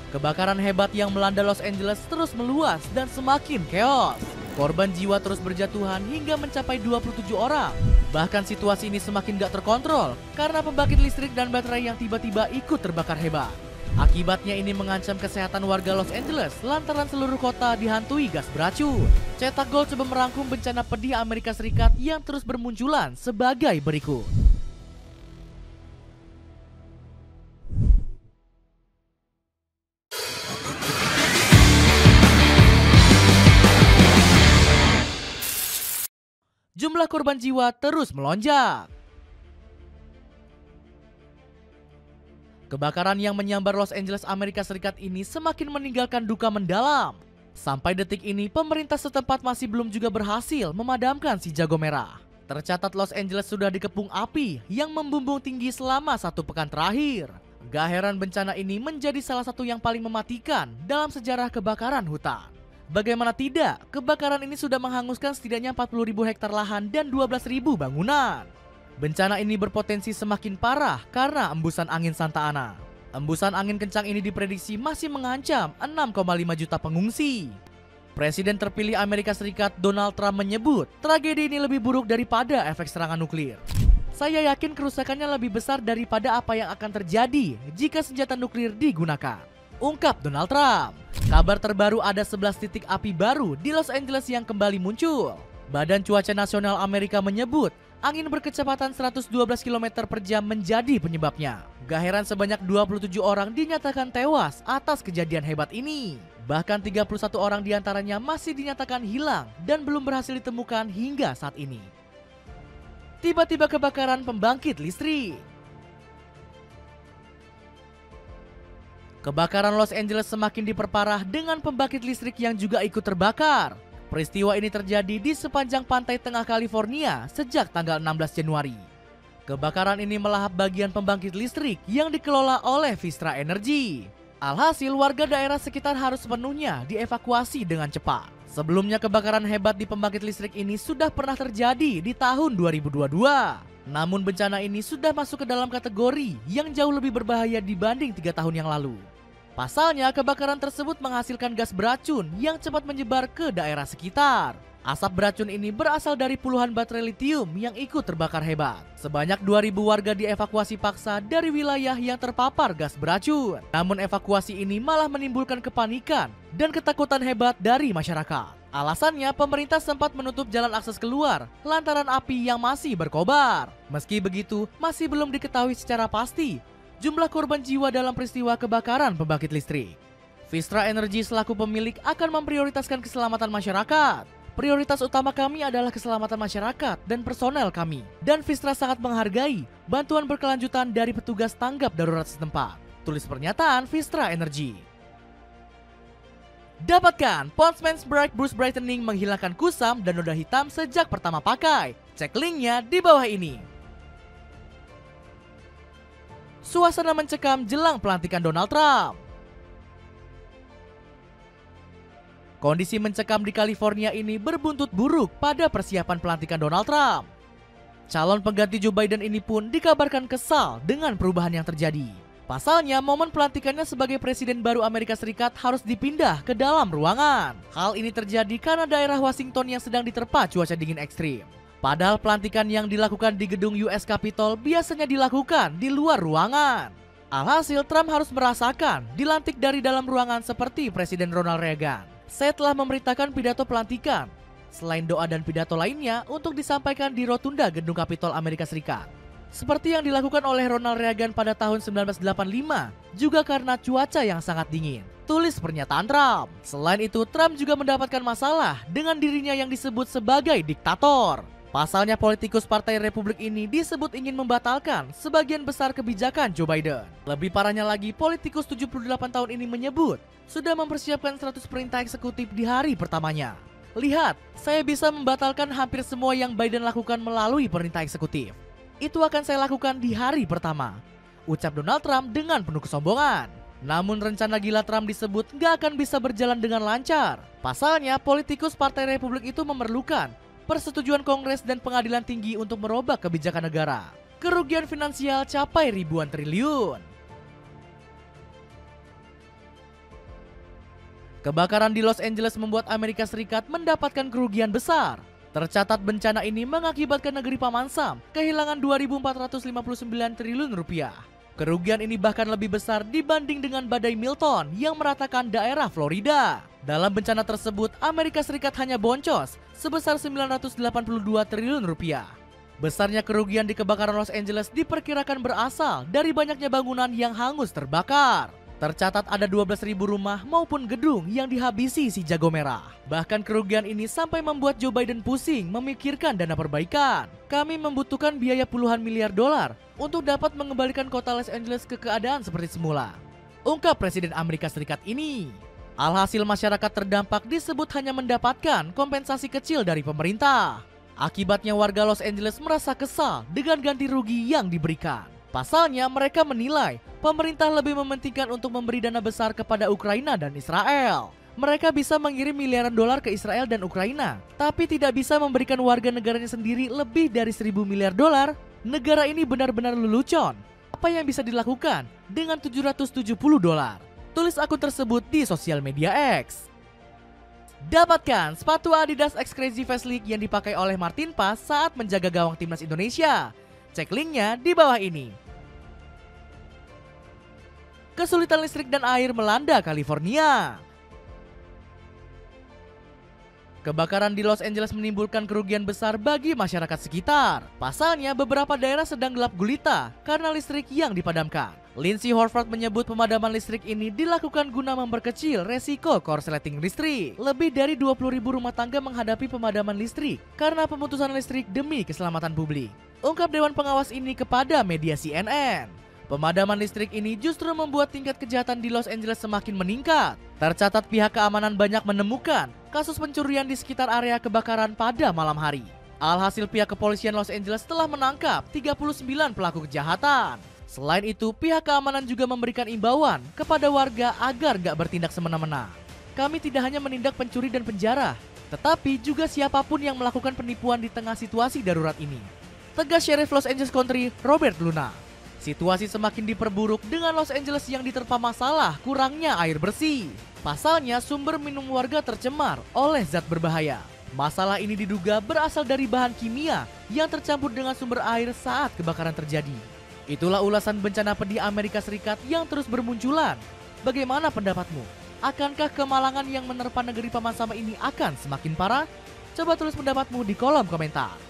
Kebakaran hebat yang melanda Los Angeles terus meluas dan semakin chaos. Korban jiwa terus berjatuhan hingga mencapai 27 orang. Bahkan situasi ini semakin gak terkontrol karena pembangkit listrik dan baterai yang tiba-tiba ikut terbakar hebat. Akibatnya ini mengancam kesehatan warga Los Angeles lantaran seluruh kota dihantui gas beracun. Cetak Gol coba merangkum bencana pedih Amerika Serikat yang terus bermunculan sebagai berikut. Jumlah korban jiwa terus melonjak. Kebakaran yang menyambar Los Angeles, Amerika Serikat ini semakin meninggalkan duka mendalam. Sampai detik ini, pemerintah setempat masih belum juga berhasil memadamkan si jago merah. Tercatat Los Angeles sudah dikepung api yang membumbung tinggi selama 1 pekan terakhir. Gak heran bencana ini menjadi salah satu yang paling mematikan dalam sejarah kebakaran hutan. Bagaimana tidak, kebakaran ini sudah menghanguskan setidaknya 40.000 hektar lahan dan 12.000 bangunan. Bencana ini berpotensi semakin parah karena embusan angin Santa Ana. Embusan angin kencang ini diprediksi masih mengancam 6,5 juta pengungsi. Presiden terpilih Amerika Serikat Donald Trump menyebut tragedi ini lebih buruk daripada efek serangan nuklir. Saya yakin kerusakannya lebih besar daripada apa yang akan terjadi jika senjata nuklir digunakan, ungkap Donald Trump. Kabar terbaru ada 11 titik api baru di Los Angeles yang kembali muncul. Badan Cuaca Nasional Amerika menyebut angin berkecepatan 112 km per jam menjadi penyebabnya. Gak heran sebanyak 27 orang dinyatakan tewas atas kejadian hebat ini. Bahkan 31 orang diantaranya masih dinyatakan hilang dan belum berhasil ditemukan hingga saat ini. Tiba-tiba kebakaran pembangkit listrik. Kebakaran Los Angeles semakin diperparah dengan pembangkit listrik yang juga ikut terbakar. Peristiwa ini terjadi di sepanjang pantai tengah California sejak tanggal 16 Januari. Kebakaran ini melahap bagian pembangkit listrik yang dikelola oleh Vistra Energy. Alhasil warga daerah sekitar harus sepenuhnya dievakuasi dengan cepat. Sebelumnya kebakaran hebat di pembangkit listrik ini sudah pernah terjadi di tahun 2022. Namun bencana ini sudah masuk ke dalam kategori yang jauh lebih berbahaya dibanding 3 tahun yang lalu. Pasalnya kebakaran tersebut menghasilkan gas beracun yang cepat menyebar ke daerah sekitar. Asap beracun ini berasal dari puluhan baterai litium yang ikut terbakar hebat. Sebanyak 2.000 warga dievakuasi paksa dari wilayah yang terpapar gas beracun. Namun evakuasi ini malah menimbulkan kepanikan dan ketakutan hebat dari masyarakat. Alasannya pemerintah sempat menutup jalan akses keluar lantaran api yang masih berkobar. Meski begitu, masih belum diketahui secara pasti jumlah korban jiwa dalam peristiwa kebakaran pembangkit listrik. Vistra Energy selaku pemilik akan memprioritaskan keselamatan masyarakat. Prioritas utama kami adalah keselamatan masyarakat dan personel kami. Dan Vistra sangat menghargai bantuan berkelanjutan dari petugas tanggap darurat setempat. Tulis pernyataan Vistra Energy. Dapatkan Pond's Bright Brush Brightening menghilangkan kusam dan noda hitam sejak pertama pakai. Cek linknya di bawah ini. Suasana mencekam jelang pelantikan Donald Trump. Kondisi mencekam di California ini berbuntut buruk pada persiapan pelantikan Donald Trump. Calon pengganti Joe Biden ini pun dikabarkan kesal dengan perubahan yang terjadi. Pasalnya, momen pelantikannya sebagai presiden baru Amerika Serikat harus dipindah ke dalam ruangan. Hal ini terjadi karena daerah Washington yang sedang diterpa cuaca dingin ekstrim. Padahal pelantikan yang dilakukan di gedung US Capitol biasanya dilakukan di luar ruangan. Alhasil, Trump harus merasakan dilantik dari dalam ruangan seperti Presiden Ronald Reagan. Saya telah memberitakan pidato pelantikan, selain doa dan pidato lainnya untuk disampaikan di rotunda gedung Capitol Amerika Serikat. Seperti yang dilakukan oleh Ronald Reagan pada tahun 1985, juga karena cuaca yang sangat dingin. Tulis pernyataan Trump. Selain itu, Trump juga mendapatkan masalah dengan dirinya yang disebut sebagai diktator. Pasalnya politikus Partai Republik ini disebut ingin membatalkan sebagian besar kebijakan Joe Biden. Lebih parahnya lagi, politikus 78 tahun ini menyebut sudah mempersiapkan 100 perintah eksekutif di hari pertamanya. Lihat, saya bisa membatalkan hampir semua yang Biden lakukan melalui perintah eksekutif. Itu akan saya lakukan di hari pertama, ucap Donald Trump dengan penuh kesombongan. Namun rencana gila Trump disebut gak akan bisa berjalan dengan lancar. Pasalnya politikus Partai Republik itu memerlukan persetujuan Kongres dan pengadilan tinggi untuk merubah kebijakan negara. Kerugian finansial capai ribuan triliun. Kebakaran di Los Angeles membuat Amerika Serikat mendapatkan kerugian besar. Tercatat bencana ini mengakibatkan negeri Paman Sam kehilangan 2.459 triliun rupiah. Kerugian ini bahkan lebih besar dibanding dengan badai Milton yang meratakan daerah Florida. Dalam bencana tersebut, Amerika Serikat hanya boncos sebesar 982 triliun rupiah. Besarnya kerugian di kebakaran Los Angeles diperkirakan berasal dari banyaknya bangunan yang hangus terbakar. Tercatat ada 12.000 rumah maupun gedung yang dihabisi si jago merah. Bahkan kerugian ini sampai membuat Joe Biden pusing memikirkan dana perbaikan. Kami membutuhkan biaya puluhan miliar dolar untuk dapat mengembalikan kota Los Angeles ke keadaan seperti semula, ungkap Presiden Amerika Serikat ini. Alhasil masyarakat terdampak disebut hanya mendapatkan kompensasi kecil dari pemerintah. Akibatnya warga Los Angeles merasa kesal dengan ganti rugi yang diberikan. Pasalnya mereka menilai pemerintah lebih mementingkan untuk memberi dana besar kepada Ukraina dan Israel. Mereka bisa mengirim miliaran dolar ke Israel dan Ukraina, tapi tidak bisa memberikan warga negaranya sendiri lebih dari 1.000 miliar dolar. Negara ini benar-benar lelucon. Apa yang bisa dilakukan dengan 770 dolar? Tulis akun tersebut di sosial media X. Dapatkan sepatu Adidas X Crazy Fast League yang dipakai oleh Martin Paes saat menjaga gawang timnas Indonesia. Cek linknya di bawah ini. Kesulitan listrik dan air melanda California. Kebakaran di Los Angeles menimbulkan kerugian besar bagi masyarakat sekitar. Pasalnya beberapa daerah sedang gelap gulita karena listrik yang dipadamkan. Lindsay Horvath menyebut pemadaman listrik ini dilakukan guna memperkecil resiko korsleting listrik. Lebih dari 20.000 rumah tangga menghadapi pemadaman listrik karena pemutusan listrik demi keselamatan publik, ungkap Dewan Pengawas ini kepada media CNN. Pemadaman listrik ini justru membuat tingkat kejahatan di Los Angeles semakin meningkat. Tercatat pihak keamanan banyak menemukan kasus pencurian di sekitar area kebakaran pada malam hari. Alhasil pihak kepolisian Los Angeles telah menangkap 39 pelaku kejahatan. Selain itu, pihak keamanan juga memberikan imbauan kepada warga agar gak bertindak semena-mena. Kami tidak hanya menindak pencuri dan penjara, tetapi juga siapapun yang melakukan penipuan di tengah situasi darurat ini, tegas Sheriff Los Angeles County Robert Luna. Situasi semakin diperburuk dengan Los Angeles yang diterpa masalah kurangnya air bersih. Pasalnya sumber minum warga tercemar oleh zat berbahaya. Masalah ini diduga berasal dari bahan kimia yang tercampur dengan sumber air saat kebakaran terjadi. Itulah ulasan bencana pedih Amerika Serikat yang terus bermunculan. Bagaimana pendapatmu? Akankah kemalangan yang menerpa negeri Paman Sam ini akan semakin parah? Coba tulis pendapatmu di kolom komentar.